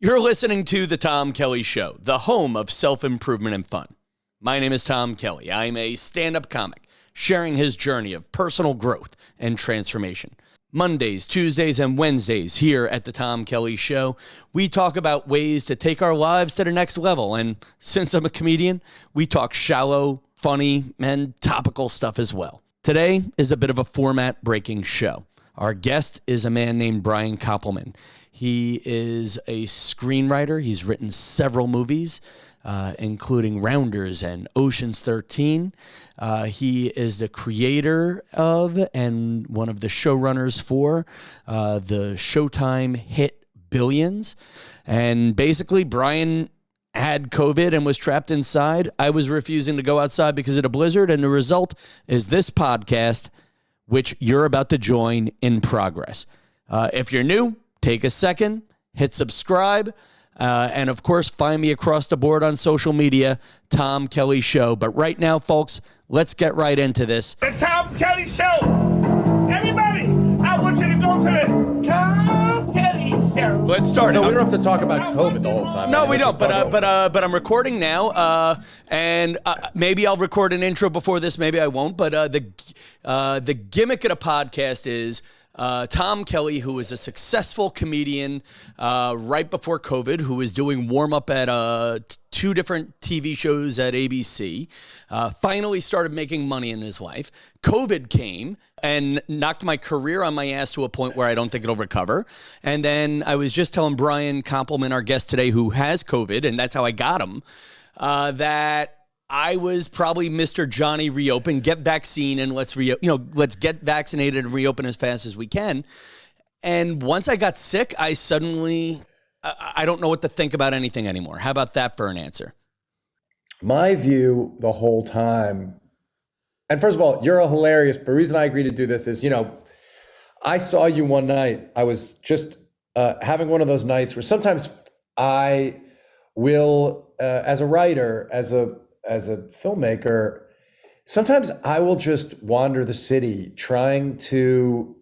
You're listening to The Tom Kelly Show, the home of self-improvement and fun. My name is Tom Kelly. I'm a stand-up comic sharing his journey of personal growth and transformation. Mondays, Tuesdays, and Wednesdays here at The Tom Kelly Show, we talk about ways to take our lives to the next level. And since I'm a comedian, we talk shallow, funny, and topical stuff as well. Today is a bit of a format-breaking show. Our guest is a man named Brian Koppleman. He is a screenwriter. He's written several movies, including Rounders and Ocean's 13. He is the creator of and one of the showrunners for the Showtime hit Billions. And basically, Brian had COVID and was trapped inside. I was refusing to go outside because of the blizzard, and the result is this podcast, which you're about to join in progress. If you're new, take a second, hit subscribe, and of course, find me across the board on social media, Tom Kelly Show. But right now, folks, let's get right into this. The Tom Kelly Show. Everybody, I want you to go to the Tom Kelly Show. Let's start. No, we don't have to talk about COVID the whole time. No, we don't. But I'm recording now, and maybe I'll record an intro before this. Maybe I won't. But the gimmick of the podcast is Tom Kelly, who is a successful comedian right before COVID, who was doing warm-up at two different TV shows at ABC, finally started making money in his life. COVID came and knocked my career on my ass to a point where I don't think it'll recover. And then I was just telling Brian Koppelman, our guest today, who has COVID, and that's how I got him, that I was probably Mr. Johnny Reopen, get vaccine and let's get vaccinated and reopen as fast as we can. And once I got sick, I suddenly, I don't know what to think about anything anymore. How about that for an answer? My view the whole time, and first of all, you're a hilarious, but the reason I agreed to do this is, I saw you one night. I was just having one of those nights where sometimes I will, as a writer, as a filmmaker, sometimes I will just wander the city trying to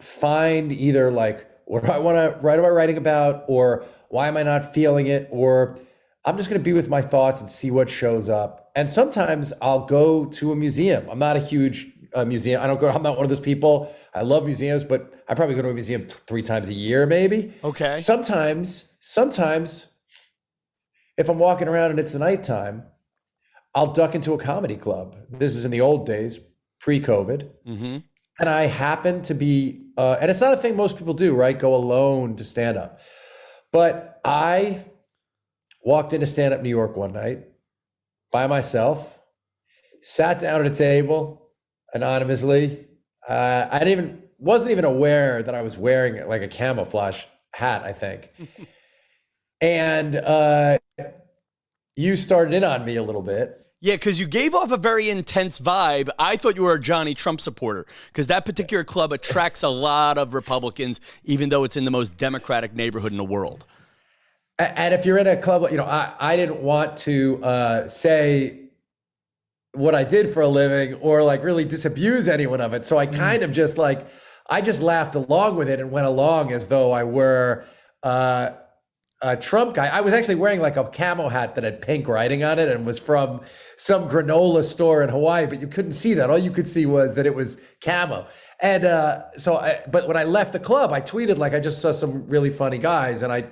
find either like, what do I want to write? Am I writing about? Or why am I not feeling it? Or I'm just going to be with my thoughts and see what shows up. And sometimes I'll go to a museum. I'm not a huge museum. I'm not one of those people. I love museums, but I probably go to a museum 3 times a year, maybe. Okay. Sometimes if I'm walking around and it's the nighttime, I'll duck into a comedy club. This is in the old days, pre-COVID. Mm-hmm. And I happen to be, and it's not a thing most people do, right? Go alone to stand up. But I walked into Stand Up New York one night by myself, sat down at a table anonymously. I wasn't even aware that I was wearing like a camouflage hat, I think. And you started in on me a little bit. Yeah, because you gave off a very intense vibe. I thought you were a Johnny Trump supporter because that particular club attracts a lot of Republicans, even though it's in the most democratic neighborhood in the world. And if you're in a club, I didn't want to say what I did for a living or like really disabuse anyone of it. So I kind of just I just laughed along with it and went along as though I were a Trump guy. I was actually wearing like a camo hat that had pink writing on it and was from some granola store in Hawaii, but you couldn't see that. All you could see was that it was camo. And but when I left the club, I tweeted I just saw some really funny guys, and I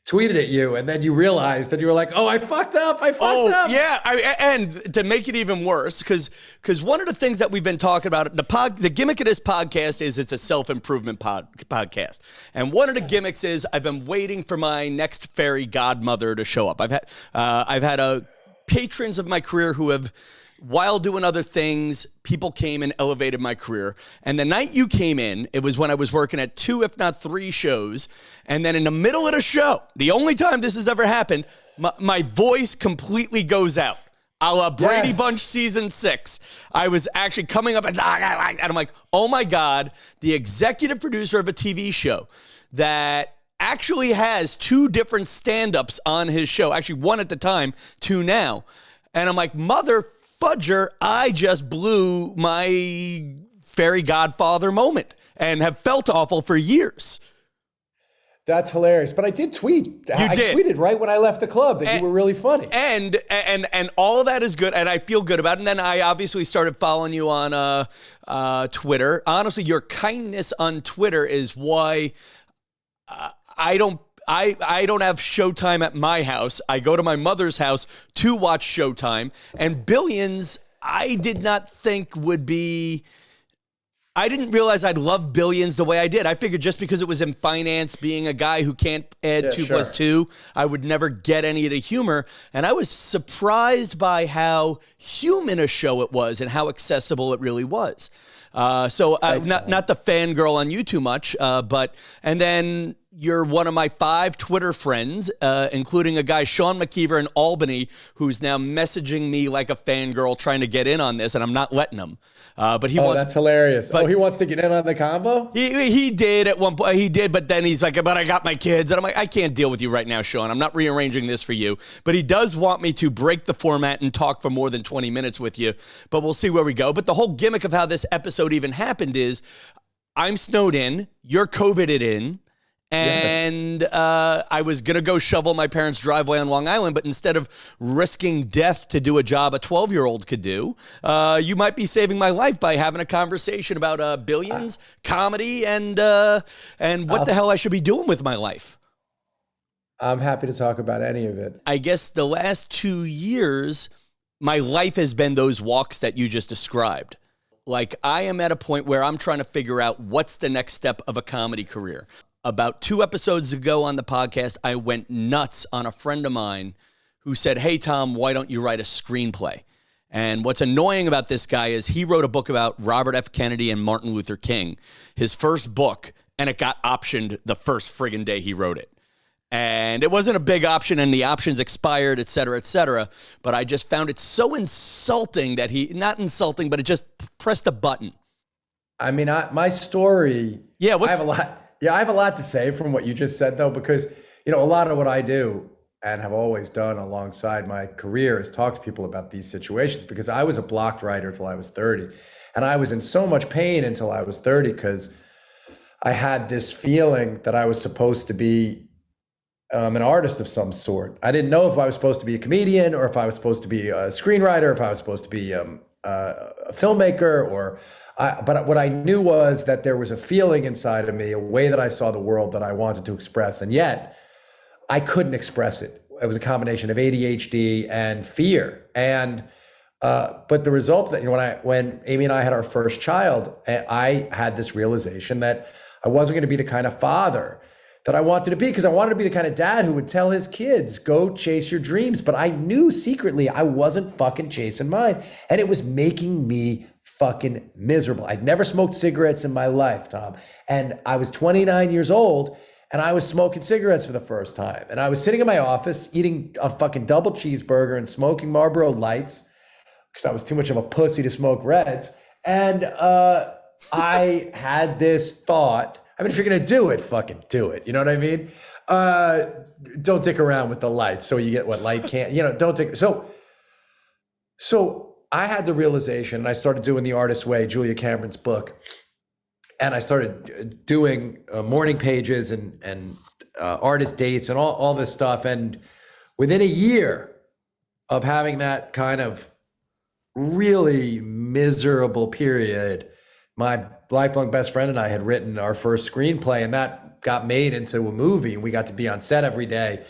tweeted at you, and then you realized that you were like, "Oh, I fucked up. I fucked up." Yeah, and to make it even worse, because one of the things that we've been talking about, the gimmick of this podcast is it's a self-improvement podcast, and one of the gimmicks is I've been waiting for my next fairy godmother to show up. I've had patrons of my career who have, while doing other things, people came and elevated my career. And the night you came in, it was when I was working at 2, if not 3 shows. And then in the middle of the show, the only time this has ever happened, my voice completely goes out. A la Brady Bunch season 6. I was actually coming up and I'm like, oh my God, the executive producer of a TV show that actually has 2 different stand-ups on his show. Actually, 1 at the time, 2 now. And I'm like, mother fudger, I just blew my fairy godfather moment and have felt awful for years. That's hilarious. But I did tweet. I tweeted right when I left the club that you were really funny. And all of that is good, and I feel good about it. And then I obviously started following you on Twitter. Honestly, your kindness on Twitter is why I don't have Showtime at my house. I go to my mother's house to watch Showtime. And Billions, I did not think would be... I didn't realize I'd love Billions the way I did. I figured just because it was in finance, being a guy who can't add 2 + 2, I would never get any of the humor. And I was surprised by how human a show it was and how accessible it really was. Not to fangirl on you too much, and then you're one of my 5 Twitter friends, including a guy, Sean McKeever in Albany, who's now messaging me like a fangirl trying to get in on this, and I'm not letting him. But he wants. That's hilarious. He wants to get in on the combo? He did at one point. He did, but then he's like, but I got my kids. And I'm like, I can't deal with you right now, Sean. I'm not rearranging this for you. But he does want me to break the format and talk for more than 20 minutes with you. But we'll see where we go. But the whole gimmick of how this episode even happened is I'm snowed in, you're COVIDed in. And I was going to go shovel my parents' driveway on Long Island, but instead of risking death to do a job a 12-year-old could do, you might be saving my life by having a conversation about Billions, comedy, and what the hell I should be doing with my life. I'm happy to talk about any of it. I guess the last 2 years, my life has been those walks that you just described. Like, I am at a point where I'm trying to figure out what's the next step of a comedy career. About 2 episodes ago on the podcast, I went nuts on a friend of mine who said, hey, Tom, why don't you write a screenplay? And what's annoying about this guy is he wrote a book about Robert F. Kennedy and Martin Luther King, his first book, and it got optioned the first friggin' day he wrote it. And it wasn't a big option, and the options expired, et cetera, et cetera. But I just found it so insulting that not insulting, but it just pressed a button. I mean, my story, I have a lot. Yeah, I have a lot to say from what you just said, though, because, a lot of what I do and have always done alongside my career is talk to people about these situations, because I was a blocked writer till I was 30. And I was in so much pain until I was 30 because I had this feeling that I was supposed to be an artist of some sort. I didn't know if I was supposed to be a comedian or if I was supposed to be a screenwriter, if I was supposed to be a filmmaker but what I knew was that there was a feeling inside of me, a way that I saw the world that I wanted to express, and yet I couldn't express it. It was a combination of ADHD and fear. And but the result of that, when Amy and I had our first child, I had this realization that I wasn't going to be the kind of father that I wanted to be, because I wanted to be the kind of dad who would tell his kids, go chase your dreams. But I knew secretly I wasn't fucking chasing mine, and it was making me fucking miserable. I'd never smoked cigarettes in my life, Tom. And I was 29 years old and I was smoking cigarettes for the first time. And I was sitting in my office eating a fucking double cheeseburger and smoking Marlboro Lights because I was too much of a pussy to smoke Reds. And I had this thought, if you're going to do it, fucking do it. You know what I mean? Don't dick around with the lights. So you get what light can't, don't take. So I had the realization, and I started doing The Artist's Way, Julia Cameron's book. And I started doing morning pages and artist dates and all this stuff. And within a year of having that kind of really miserable period, my lifelong best friend and I had written our first screenplay, and that got made into a movie. And we got to be on set every day,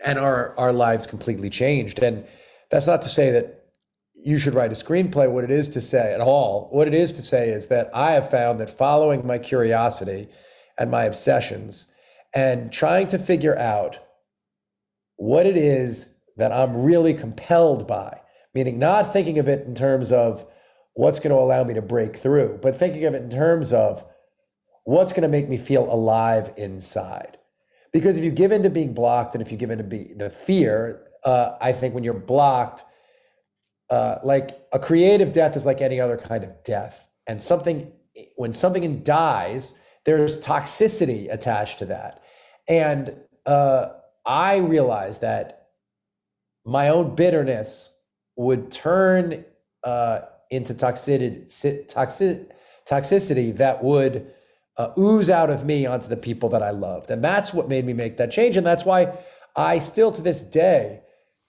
and our lives completely changed. And that's not to say that you should write a screenplay. What it is to say is that I have found that following my curiosity and my obsessions and trying to figure out what it is that I'm really compelled by, meaning not thinking of it in terms of what's going to allow me to break through, but thinking of it in terms of what's going to make me feel alive inside. Because if you give in to being blocked, and if you give in to the fear, I think when you're blocked, like a creative death is like any other kind of death. And when something dies, there's toxicity attached to that. And I realized that my own bitterness would turn into toxicity that would ooze out of me onto the people that I loved. And that's what made me make that change. And that's why I still to this day,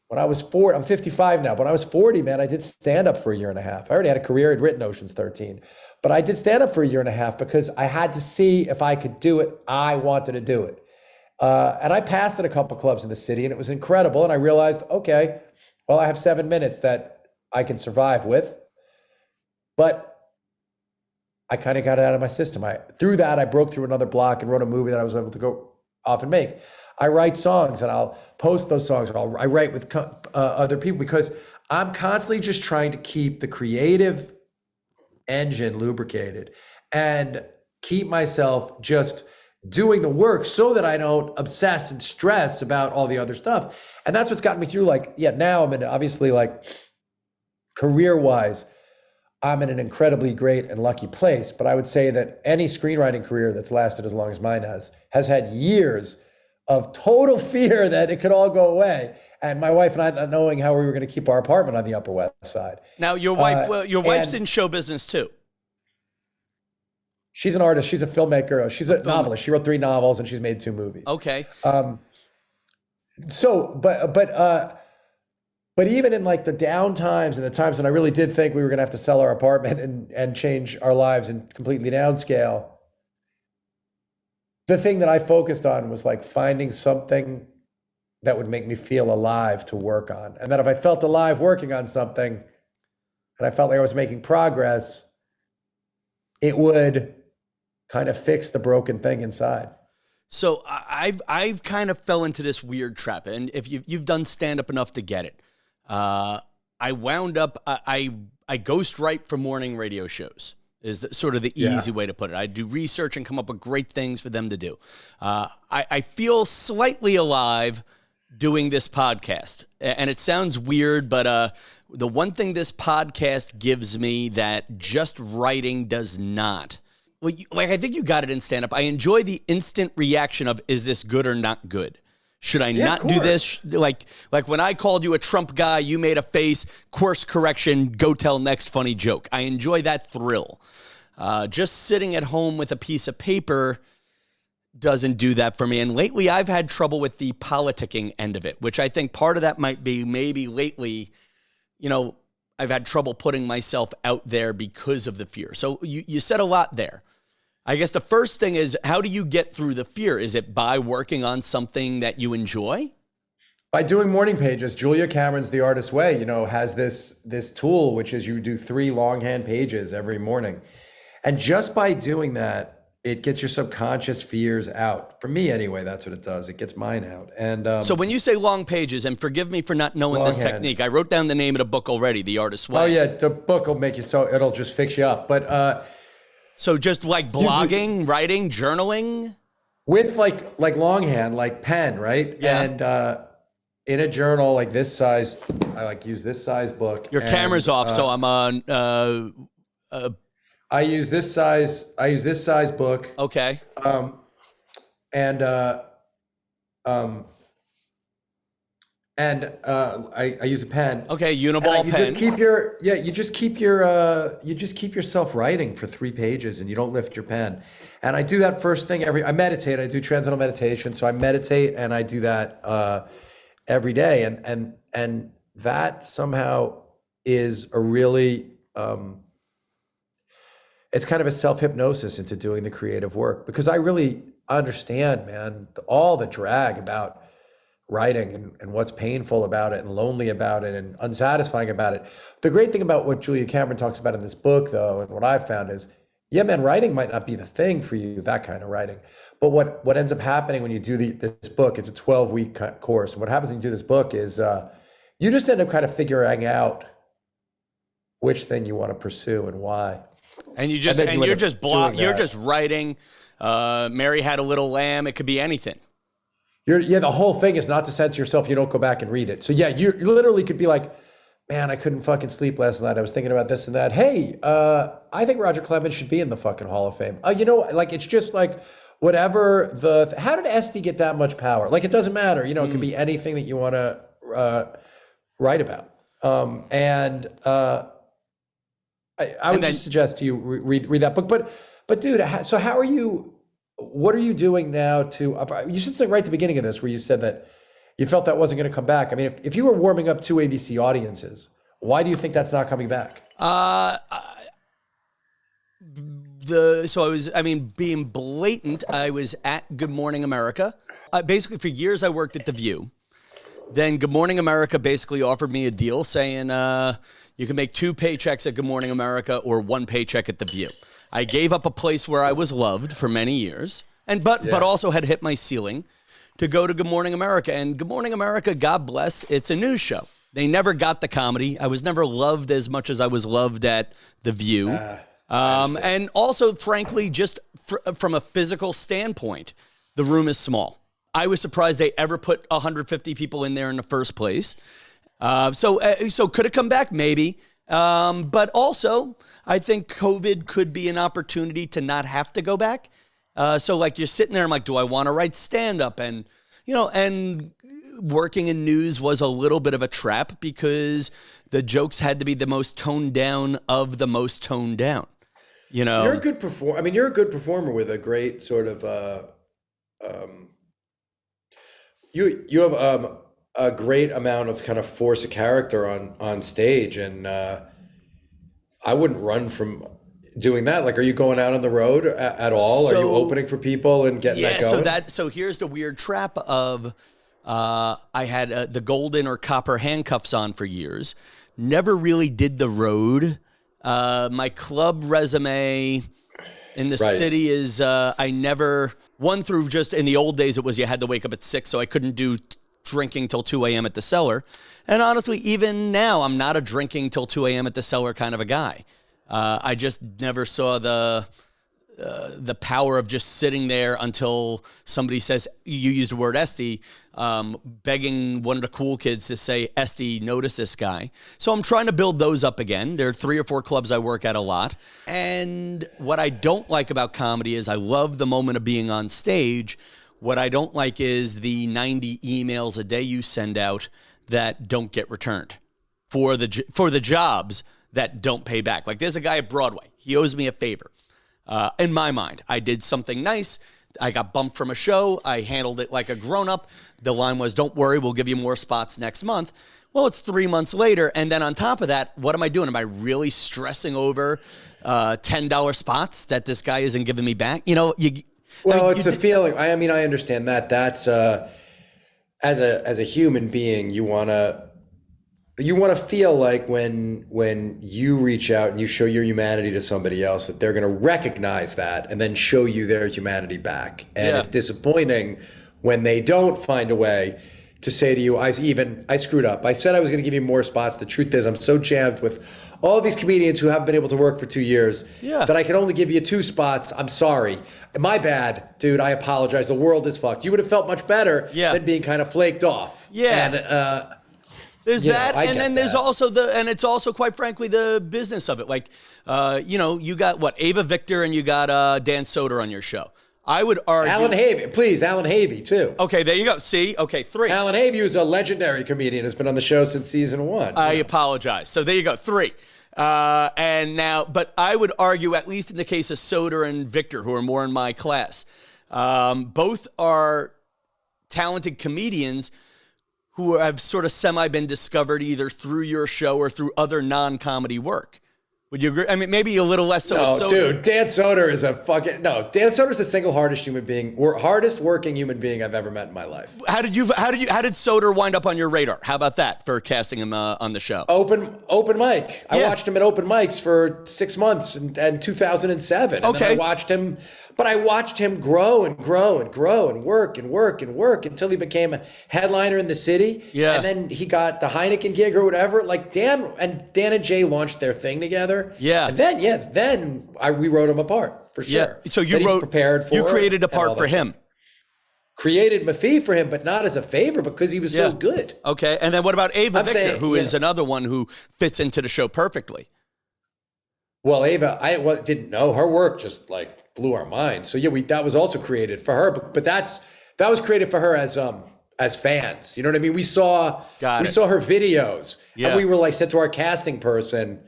when I was 40, I'm 55 now, but when I was 40, man, I did stand up for a year and a half. I already had a career, I'd written Ocean's 13, but I did stand up for a year and a half because I had to see if I could do it. I wanted to do it. And I passed at a couple clubs in the city and it was incredible. And I realized, okay, well, I have 7 minutes that I can survive with, but I kind of got it out of my system. Through that, I broke through another block and wrote a movie that I was able to go off and make. I write songs and I'll post those songs, or I write with other people because I'm constantly just trying to keep the creative engine lubricated and keep myself just doing the work so that I don't obsess and stress about all the other stuff. And that's what's gotten me through. Like, yeah, now I'm in, obviously, like, career-wise, I'm in an incredibly great and lucky place, but I would say that any screenwriting career that's lasted as long as mine has had years of total fear that it could all go away. And my wife and I not knowing how we were going to keep our apartment on the Upper West Side. Now, your wife's in show business too. She's an artist. She's a filmmaker. She's a novelist. She wrote 3 novels and she's made 2 movies. Okay. But even in like the down times and the times when I really did think we were going to have to sell our apartment and change our lives and completely downscale, the thing that I focused on was like finding something that would make me feel alive to work on. And that if I felt alive working on something and I felt like I was making progress, it would kind of fix the broken thing inside. So I've kind of fell into this weird trap. And if you've done stand-up enough to get it, I wound up, I ghostwrite for morning radio shows is sort of the easy way to put it. I do research and come up with great things for them to do. I feel slightly alive doing this podcast. And it sounds weird, but the one thing this podcast gives me that just writing does not. Well, I think you got it in stand-up. I enjoy the instant reaction of, is this good or not good? Should I not do this? Like when I called you a Trump guy, you made a face, course correction, go tell next funny joke. I enjoy that thrill. Just sitting at home with a piece of paper doesn't do that for me. And lately I've had trouble with the politicking end of it, which I think part of that might be maybe lately, I've had trouble putting myself out there because of the fear. So you said a lot there. I guess the first thing is, how do you get through the fear? Is it by working on something that you enjoy? By doing morning pages. Julia Cameron's The Artist's Way, has this tool, which is you do 3 longhand pages every morning. And just by doing that, it gets your subconscious fears out. For me, anyway, that's what it does. It gets mine out. And so when you say long pages, and forgive me for not knowing this technique, I wrote down the name of the book already, The Artist's Way. Oh yeah, the book will make you it'll just fix you up. But so just like blogging, writing, journaling? With like longhand, like pen, right? Yeah. And in a journal like this size, I use this size book. Your camera's off, so I'm on. I use this size book. Okay. I use a pen. Okay, uniball pen. You just keep yourself writing for 3 pages and you don't lift your pen. And I do that first thing I meditate. I do Transcendental Meditation. So I meditate and I do that every day. And that somehow is a really it's kind of a self-hypnosis into doing the creative work, because I really understand, man, all the drag about writing and what's painful about it and lonely about it and unsatisfying about it. The great thing about what Julia Cameron talks about in this book, though, and what I've found is, yeah, man, writing might not be the thing for you, that kind of writing. But what ends up happening when you do this book, it's a 12-week course. And what happens when you do this book is you just end up kind of figuring out which thing you want to pursue and why. And you're just writing. Mary Had a Little Lamb. It could be anything. The whole thing is not to censor yourself. You don't go back and read it. So yeah, you literally could be like, man, I couldn't fucking sleep last night. I was thinking about this and that. Hey, I think Roger Clemens should be in the fucking Hall of Fame. It's just like whatever how did Esty get that much power? Like, it doesn't matter. It could be anything that you want to write about. I would just suggest to you read that book. But But dude, so how are you? What are you doing now to? You said something right at the beginning of this where you said that you felt that wasn't going to come back. I mean, if you were warming up two ABC audiences, why do you think that's not coming back? Being blatant, I was at Good Morning America. Basically, for years, I worked at The View. Then Good Morning America basically offered me a deal saying you can make 2 paychecks at Good Morning America or 1 paycheck at The View. I gave up a place where I was loved for many years, but also had hit my ceiling to go to Good Morning America. And Good Morning America, God bless, it's a news show. They never got the comedy. I was never loved as much as I was loved at The View. And also, frankly, just from a physical standpoint, the room is small. I was surprised they ever put 150 people in there in the first place. So could it come back? Maybe. But also, I think COVID could be an opportunity to not have to go back. So like you're sitting there, I'm like, do I want to write stand-up? And, and working in news was a little bit of a trap because the jokes had to be the most toned down of the most toned down. You're a good performer. I mean, you're a good performer with a great sort of, you have a great amount of kind of force of character on stage. And I wouldn't run from doing that. Like, are you going out on the road at all? Are you opening for people and getting that going? So here's the weird trap of, I had the golden or copper handcuffs on for years. Never really did the road. My club resume in the city is I never won through. Just in the old days, it was you had to wake up at 6, so I couldn't do drinking till 2 a.m. at the Cellar. And honestly, even now, I'm not a drinking till 2 a.m. at the Cellar kind of a guy. I just never saw the power of just sitting there until somebody says, you used the word Esty, begging one of the cool kids to say, Esty, notice this guy. So I'm trying to build those up again. There are 3 or 4 clubs I work at a lot. And what I don't like about comedy is I love the moment of being on stage. What I don't like is the 90 emails a day you send out that don't get returned for the jobs that don't pay back. Like there's a guy at Broadway. He owes me a favor. In my mind, I did something nice. I got bumped from a show. I handled it like a grown-up. The line was, don't worry, we'll give you more spots next month. Well, it's 3 months later. And then on top of that, what am I doing? Am I really stressing over $10 spots that this guy isn't giving me back? It's a feeling. I mean, I understand that. That's as a human being, you want to feel like when you reach out and you show your humanity to somebody else, that they're going to recognize that and then show you their humanity back. And it's disappointing when they don't find a way to say to you, I screwed up. I said I was going to give you more spots. The truth is I'm so jammed with all these comedians who haven't been able to work for 2 years that I can only give you 2 spots. I'm sorry. My bad, dude. I apologize. The world is fucked. You would have felt much better than being kind of flaked off. Yeah. And, there's that, and then there's also and it's also, quite frankly, the business of it. Like, you got Ava Victor and you got Dan Soder on your show. I would argue Alan Havey too. Okay, there you go. See, okay, 3. Alan Havey, who's a legendary comedian, has been on the show since season 1. I apologize. So there you go, 3. And now, but I would argue, at least in the case of Soder and Victor, who are more in my class, both are talented comedians who have sort of been discovered either through your show or through other non-comedy work. Would you agree? I mean, maybe a little less so. No, dude, Dan Soder is Dan Soder's the single hardest working human being I've ever met in my life. How did Soder wind up on your radar? How about that for casting him on the show? Open mic. I watched him at open mics for 6 months in 2007. And then I watched him grow and grow and grow and work until he became a headliner in the city. Yeah. And then he got the Heineken gig or whatever. Like Dan and Jay launched their thing together. Yeah. And then we wrote him apart for sure. Yeah. So you created a part for him. Created my fee for him, but not as a favor because he was so good. Okay. And then what about Ava Victor, who is another one who fits into the show perfectly? Well, Ava, I didn't know. Her work just blew our minds. So that was also created for her, but that was created for her as fans. You know what I mean? We saw her videos, and we were said to our casting person,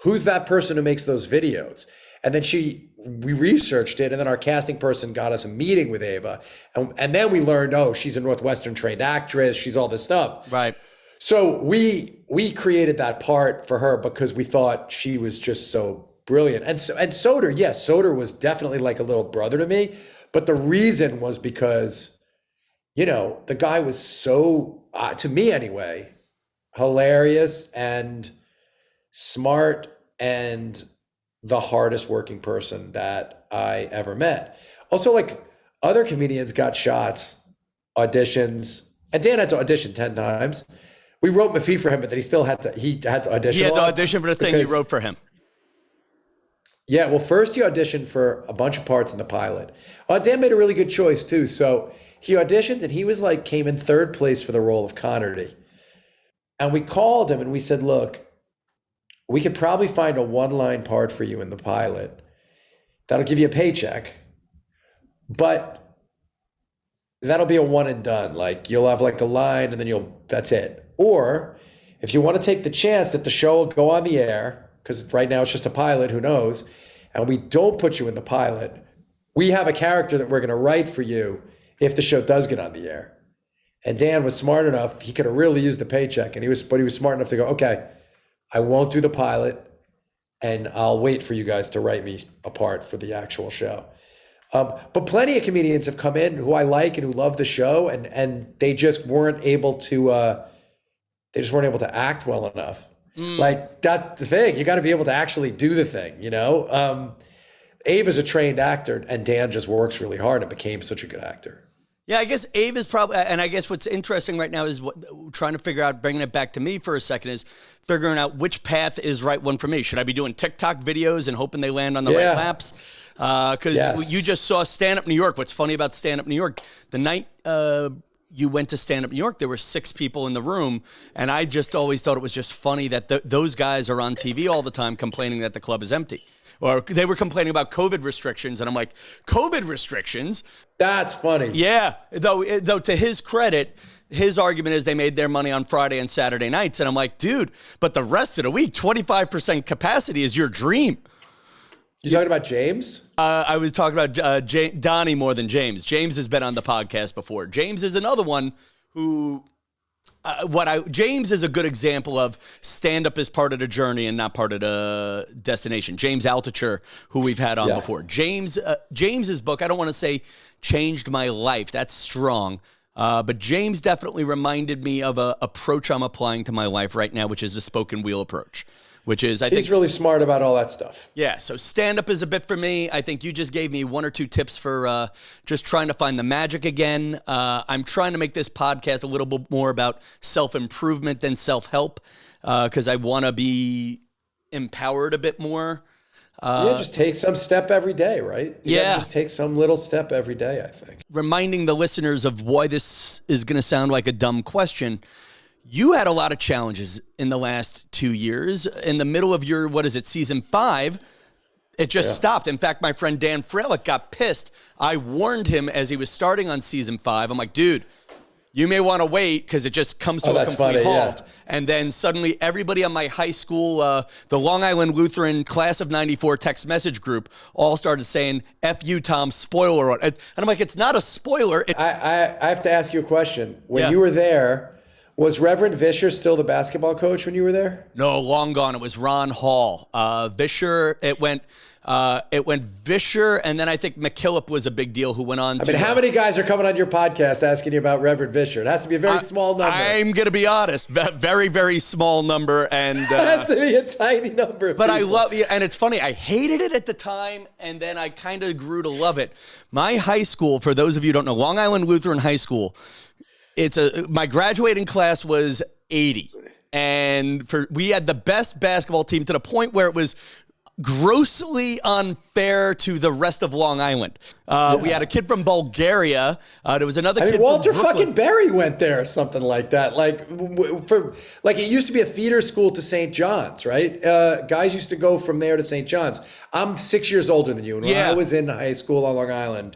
"Who's that person who makes those videos?" And then we researched it, and then our casting person got us a meeting with Ava, and then we learned, oh, she's a Northwestern trained actress, she's all this stuff. Right. So we created that part for her because we thought she was just so brilliant. And Soder, yes, Soder was definitely like a little brother to me, but the reason was because, you know, the guy was so, to me anyway, hilarious and smart and the hardest working person that I ever met. Also, like, other comedians got shots, auditions, and Dan had to audition 10 times. We wrote Mafi for him, but then he had to audition. He had to audition for the thing you wrote for him. Yeah, well, first he auditioned for a bunch of parts in the pilot. Dan made a really good choice too. So he auditioned and he was like, came in third place for the role of Connerty. And we called him and we said, look, we could probably find a one-line part for you in the pilot that'll give you a paycheck, but that'll be a one and done. Like, you'll have like a line and then that's it. Or if you want to take the chance that the show will go on the air, because right now it's just a pilot, who knows, and we don't put you in the pilot, we have a character that we're going to write for you if the show does get on the air. And Dan was smart enough, he could have really used the paycheck, but he was smart enough to go, okay, I won't do the pilot, and I'll wait for you guys to write me a part for the actual show. But plenty of comedians have come in who I like and who love the show, and they just weren't able to act well enough. Like, that's the thing. You got to be able to actually do the thing, you know? Ava's a trained actor, and Dan just works really hard and became such a good actor. Yeah, I guess Ava's probably, and I guess what's interesting right now is trying to figure out, bringing it back to me for a second, is figuring out which path is right one for me. Should I be doing TikTok videos and hoping they land on the right laps? Because you just saw Stand Up New York. What's funny about Stand Up New York, the night you went to Stand Up New York, there were 6 people in the room, and I just always thought it was just funny that those guys are on TV all the time complaining that the club is empty. Or they were complaining about COVID restrictions, and I'm like, COVID restrictions? That's funny. Yeah, though to his credit, his argument is they made their money on Friday and Saturday nights, and I'm like, dude, but the rest of the week, 25% capacity is your dream. You talking about James? I was talking about Donnie more than James. James has been on the podcast before. James is another one who... James is a good example of stand-up is part of the journey and not part of the destination. James Altucher, who we've had on before. James's book, I don't want to say changed my life. That's strong. But James definitely reminded me of an approach I'm applying to my life right now, which is the spoken wheel approach. Which is, I think he's really smart about all that stuff. Yeah, so stand-up is a bit for me. I think you just gave me 1 or 2 tips for just trying to find the magic again. I'm trying to make this podcast a little bit more about self-improvement than self-help because I want to be empowered a bit more. Just take some step every day, right? Just take some little step every day, I think. Reminding the listeners of why this is going to sound like a dumb question. You had a lot of challenges in the last 2 years. In the middle of your, season 5, it just stopped. In fact, my friend Dan Frelick got pissed. I warned him as he was starting on season 5. I'm like, dude, you may want to wait because it just comes to a complete halt. Yeah. And then suddenly everybody on my high school, the Long Island Lutheran class of 94 text message group all started saying, F you, Tom, spoiler. And I'm like, it's not a spoiler. I have to ask you a question. When you were there, was Reverend Vischer still the basketball coach when you were there? No, long gone. It was Ron Hall. Vischer, it went Vischer, and then I think McKillop was a big deal who went on to... how many guys are coming on your podcast asking you about Reverend Vischer? It has to be a very small number. I'm going to be honest. Very, very small number. And it has to be a tiny number. But I love it. And it's funny. I hated it at the time, and then I kind of grew to love it. My high school, for those of you who don't know, Long Island Lutheran High School... my graduating class was 80, and we had the best basketball team to the point where it was grossly unfair to the rest of Long Island. We had a kid from Bulgaria. There was another kid Walter from Brooklyn. Fucking Berry went there or something like that. It used to be a feeder school to St. John's, right? Guys used to go from there to St. John's. I'm 6 years older than you, and when I was in high school on Long Island,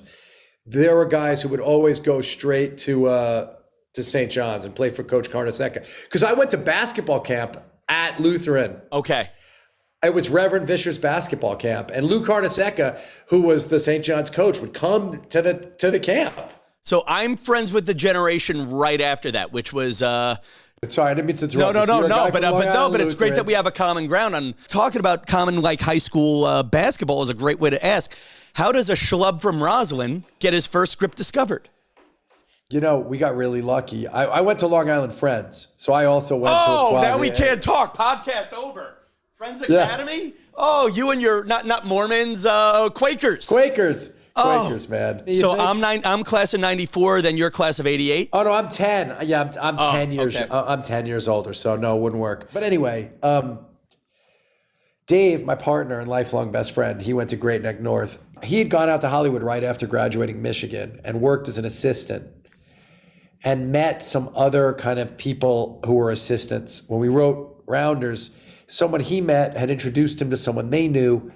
there were guys who would always go straight to St. John's and play for Coach Carnesecca. Because I went to basketball camp at Lutheran. Okay. It was Reverend Vischer's basketball camp, and Lou Carnesecca, who was the St. John's coach, would come to the camp. So I'm friends with the generation right after that, which was. Sorry, I didn't mean to interrupt. But it's great that we have a common ground on talking about common like high school basketball is a great way to ask. How does a schlub from Roslyn get his first script discovered? You know, we got really lucky. I went to Long Island Friends, so I also went to. Oh, now we can't talk. Podcast over. Friends Academy? Yeah. Oh, you and your not Mormons, Quakers. Quakers, man. So I'm class of 94, then you're class of 88? Oh no, I'm 10. Yeah, I'm 10 years. Okay. I'm 10 years older, so no, it wouldn't work. But anyway, Dave, my partner and lifelong best friend, he went to Great Neck North. He had gone out to Hollywood right after graduating Michigan and worked as an assistant and met some other kind of people who were assistants. When we wrote Rounders, someone he met had introduced him to someone they knew.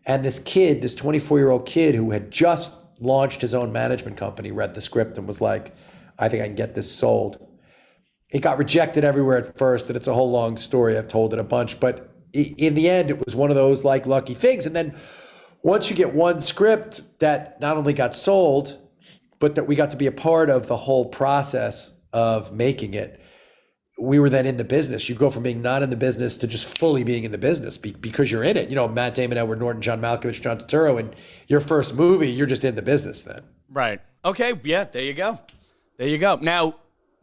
And this kid, this 24-year-old kid who had just launched his own management company, read the script and was like, I think I can get this sold. It got rejected everywhere at first, and it's a whole long story. I've told it a bunch. But in the end, it was one of those like lucky things. And then once you get one script that not only got sold, but that we got to be a part of the whole process of making it, we were then in the business. You go from being not in the business to just fully being in the business because you're in it. You know, Matt Damon, Edward Norton, John Malkovich, John Turturro, and your first movie, you're just in the business then. Right. Okay. Yeah, there you go. Now,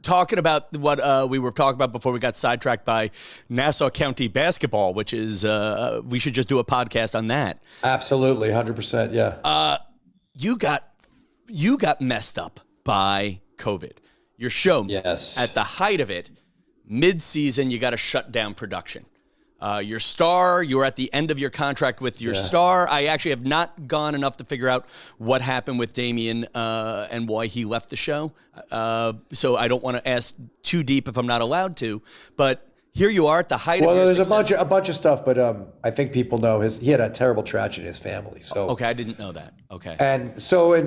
talking about what we were talking about before we got sidetracked by Nassau County basketball, which is, we should just do a podcast on that. Absolutely. 100%. Yeah. You got messed up by COVID. Your show, yes, at the height of it, mid-season, you got to shut down production. Your star, you were at the end of your contract with your star. I actually have not gone enough to figure out what happened with Damien and why he left the show. So I don't want to ask too deep if I'm not allowed to. But here you are at the height of your success. Well, there's a bunch of stuff, but I think people know he had a terrible tragedy in his family. So okay, I didn't know that. Okay. And so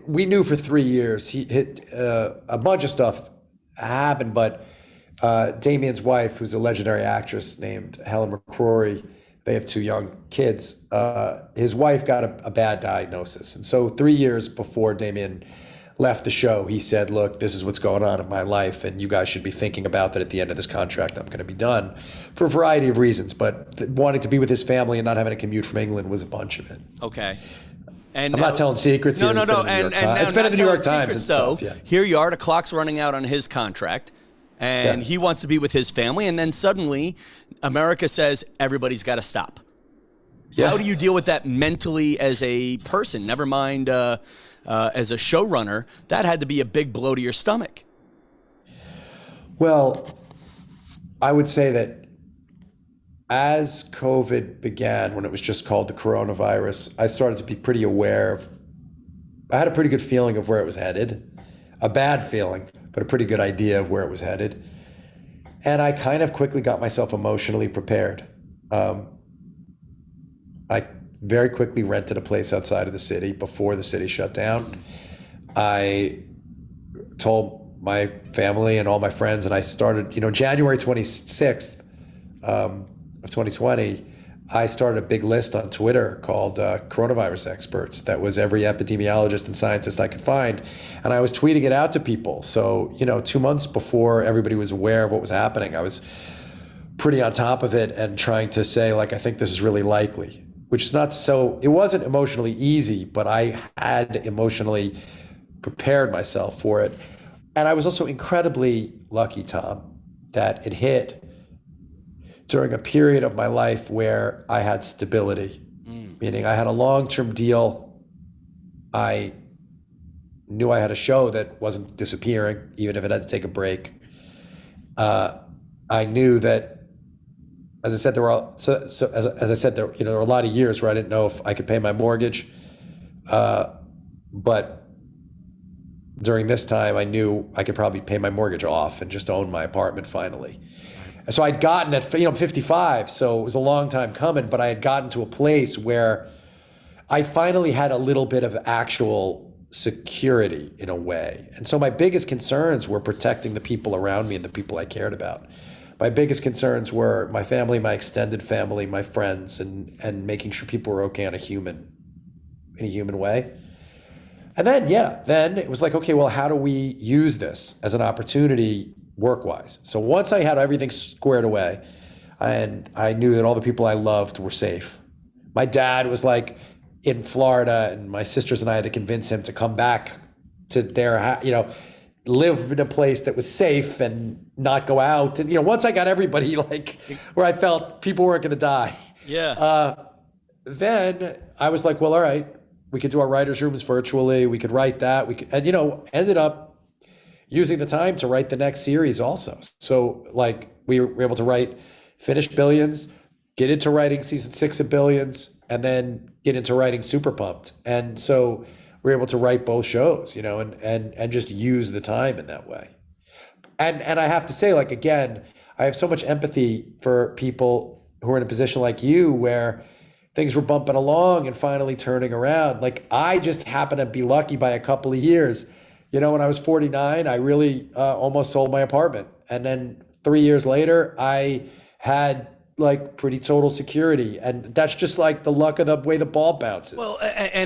we knew for 3 years he hit a bunch of stuff happened, but Damien's wife, who's a legendary actress named Helen McCrory, they have 2 young kids. His wife got a bad diagnosis. And so 3 years before Damien left the show, he said, look, this is what's going on in my life, and you guys should be thinking about that at the end of this contract. I'm going to be done for a variety of reasons, but wanting to be with his family and not having to commute from England was a bunch of it. Okay. And I'm not telling secrets here. No. It's been in the New York Times and stuff. Yeah. Here you are, the clock's running out on his contract, and he wants to be with his family, and then suddenly America says everybody's got to stop. Yeah. How do you deal with that mentally as a person? Never mind as a showrunner. That had to be a big blow to your stomach. Well, I would say that as COVID began, when it was just called the coronavirus, I started to be pretty aware of, I had a pretty good feeling of where it was headed. A bad feeling, but a pretty good idea of where it was headed. And I kind of quickly got myself emotionally prepared. I very quickly rented a place outside of the city before the city shut down. I told my family and all my friends, and I started, January 26th of 2020, I started a big list on Twitter called Coronavirus Experts. That was every epidemiologist and scientist I could find. And I was tweeting it out to people. So, 2 months before everybody was aware of what was happening, I was pretty on top of it and trying to say, I think this is really likely, which is not so, it wasn't emotionally easy, but I had emotionally prepared myself for it. And I was also incredibly lucky, Tom, that it hit during a period of my life where I had stability, meaning I had a long-term deal. I knew I had a show that wasn't disappearing, even if it had to take a break. I knew that, as I said, there were a lot of years where I didn't know if I could pay my mortgage, but during this time, I knew I could probably pay my mortgage off and just own my apartment finally. So I'd gotten at 55, so it was a long time coming, but I had gotten to a place where I finally had a little bit of actual security in a way. And so my biggest concerns were protecting the people around me and the people I cared about. my biggest concerns were my family, my extended family, my friends, and making sure people were okay in a human way. And then it was like, okay, well, how do we use this as an opportunity work-wise? So once I had everything squared away and I knew that all the people I loved were safe, my dad was like in Florida and my sisters and I had to convince him to come back to their, live in a place that was safe and not go out. And, once I got everybody like where I felt people weren't going to die. Yeah. Then I was like, well, all right, we could do our writers' rooms virtually. We could write that. Ended up using the time to write the next series also. So like we were able to finish Billions, get into writing season 6 of Billions, and then get into writing Super Pumped. And so we're able to write both shows, and just use the time in that way. And I have to say, like, again, I have so much empathy for people who are in a position like you where things were bumping along and finally turning around. Like, I just happen to be lucky by a couple of years. When I was 49, I really almost sold my apartment. And then 3 years later, I had like pretty total security. And that's just like the luck of the way the ball bounces. Well, I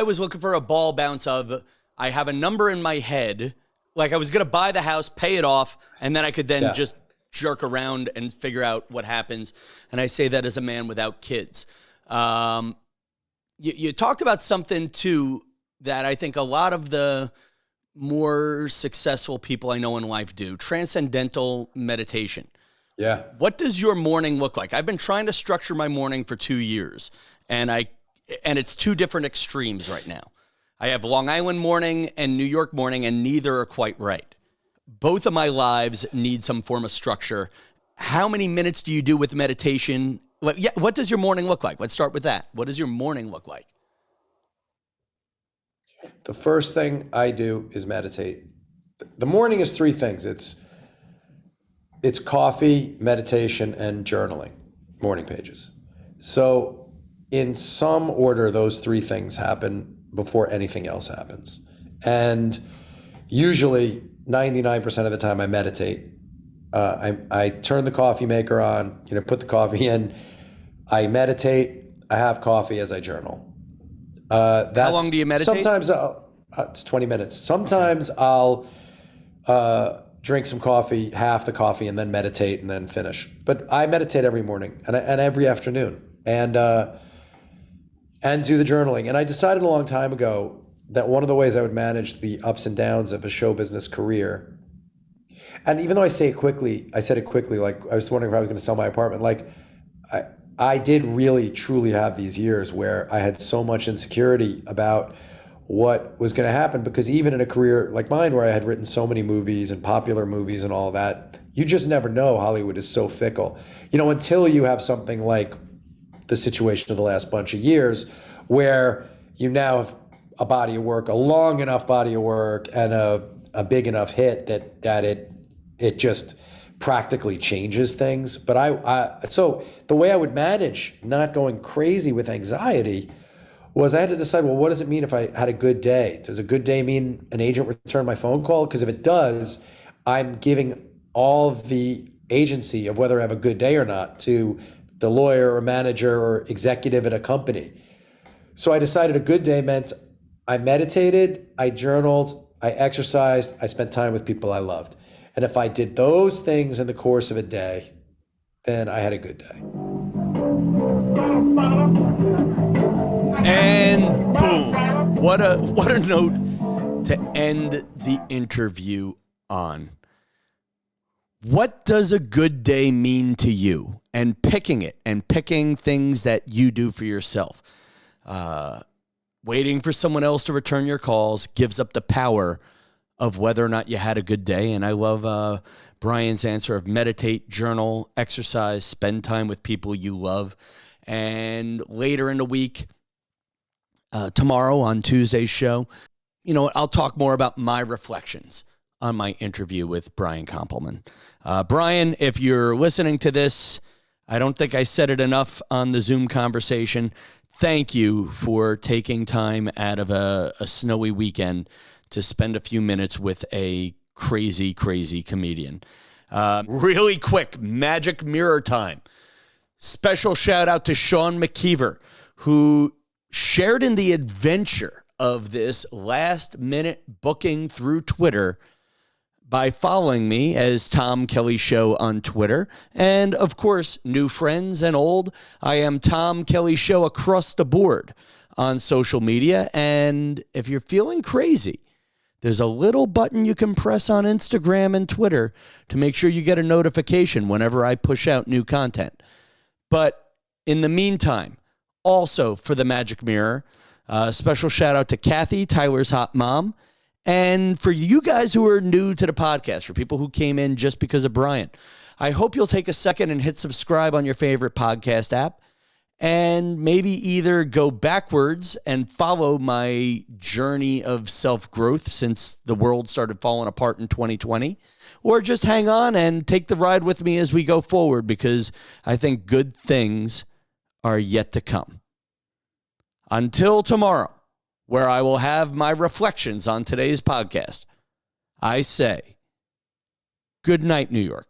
was looking for a ball bounce of, I have a number in my head. Like I was going to buy the house, pay it off, and then I could then just jerk around and figure out what happens. And I say that as a man without kids. You talked about something too that I think a lot of the more successful people I know in life do, transcendental meditation. Yeah. What does your morning look like? I've been trying to structure my morning for 2 years, and it's two different extremes right now. I have Long Island morning and New York morning, and neither are quite right. Both of my lives need some form of structure. How many minutes do you do with meditation? What does your morning look like? Let's start with that. What does your morning look like? The first thing I do is meditate. The morning is 3 things. It's coffee, meditation, and journaling, morning pages. So in some order, those 3 things happen before anything else happens. And usually 99% of the time I meditate. I turn the coffee maker on, put the coffee in, I meditate, I have coffee as I journal. How long do you meditate? Sometimes it's 20 minutes. Sometimes I'll drink some coffee, half the coffee, and then meditate and then finish. But I meditate every morning and every afternoon and do the journaling. And I decided a long time ago that one of the ways I would manage the ups and downs of a show business career, and even though I said it quickly, like I was wondering if I was going to sell my apartment, like I did really truly have these years where I had so much insecurity about what was going to happen, because even in a career like mine where I had written so many movies and popular movies and all that, you just never know. Hollywood is so fickle, until you have something like the situation of the last bunch of years where you now have a body of work, a long enough body of work and a big enough hit that it just practically changes things. But so the way I would manage not going crazy with anxiety was I had to decide, well, what does it mean if I had a good day? Does a good day mean an agent returned my phone call? Because if it does, I'm giving all of the agency of whether I have a good day or not to the lawyer or manager or executive at a company. So I decided a good day meant I meditated, I journaled, I exercised, I spent time with people I loved. And if I did those things in the course of a day, then I had a good day. And boom. What a note to end the interview on. What does a good day mean to you? And picking things that you do for yourself. Waiting for someone else to return your calls gives up the power of whether or not you had a good day. And I love Brian's answer of meditate, journal, exercise, spend time with people you love. And later in the week, tomorrow on Tuesday's show, I'll talk more about my reflections on my interview with Brian Koppleman. Brian, if you're listening to this, I don't think I said it enough on the Zoom conversation. Thank you for taking time out of a snowy weekend to spend a few minutes with a crazy, crazy comedian. Really quick, magic mirror time. Special shout out to Sean McKeever, who shared in the adventure of this last minute booking through Twitter by following me as Tom Kelly Show on Twitter. And of course, new friends and old, I am Tom Kelly Show across the board on social media. And if you're feeling crazy, there's a little button you can press on Instagram and Twitter to make sure you get a notification whenever I push out new content. But in the meantime, also for the Magic Mirror, special shout out to Kathy, Tyler's hot mom. And for you guys who are new to the podcast, for people who came in just because of Brian, I hope you'll take a second and hit subscribe on your favorite podcast app and maybe either go backwards and follow my journey of self-growth since the world started falling apart in 2020, or just hang on and take the ride with me as we go forward, because I think good things are yet to come. Until tomorrow, where I will have my reflections on today's podcast, I say, good night, New York.